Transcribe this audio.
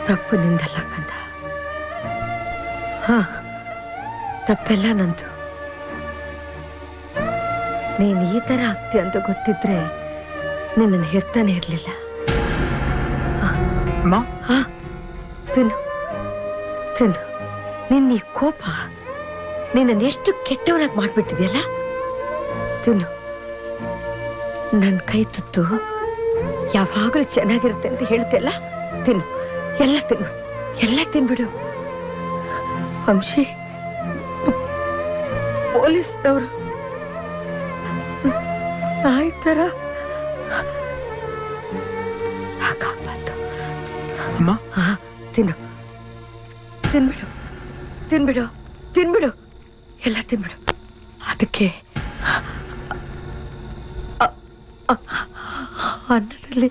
ತಪ್ಪು ನಿಂದಲ್ಲ ಕಂದ. ಹಾ, ತಪ್ಪೆಲ್ಲ ನಂದು. ನೀನ್ ಈ ತರ ಆಗ್ತಿ ಅಂತ ಗೊತ್ತಿದ್ರೆ ನಿನ್ನನ್ನು ಹೆರ್ತಾನೆ ಇರ್ಲಿಲ್ಲ. ತಿನ್ನು ತಿನ್ನು. ನಿನ್ನ ಈ ಕೋಪ ನಿನ್ನನ್ನು ಎಷ್ಟು ಕೆಟ್ಟವನಾಗಿ ಮಾಡ್ಬಿಟ್ಟಿದೆಯಲ್ಲ. ತಿನ್ನು. ನನ್ನ ಕೈ ತುತ್ತು ಯಾವಾಗಲೂ ಚೆನ್ನಾಗಿರುತ್ತೆ ಅಂತ ಹೇಳ್ತಿಯಲ್ಲ, ತಿನ್ನು. ಎಲ್ಲ ತಿನ್ನು, ಎಲ್ಲ ತಿನ್ಬಿಡು. ವಂಶಿ, ಪೊಲೀಸ್ನವರು ನಾಯಿ ತರ ಹಾಕಾಗ್ಬಾರ್ದು. ತಿನ್ನು, ತಿನ್ಬಿಡು, ತಿನ್ಬಿಡು, ತಿನ್ಬಿಡು, ಎಲ್ಲ ತಿನ್ಬಿಡು. ಅದಕ್ಕೆ ಅನ್ನದಲ್ಲಿ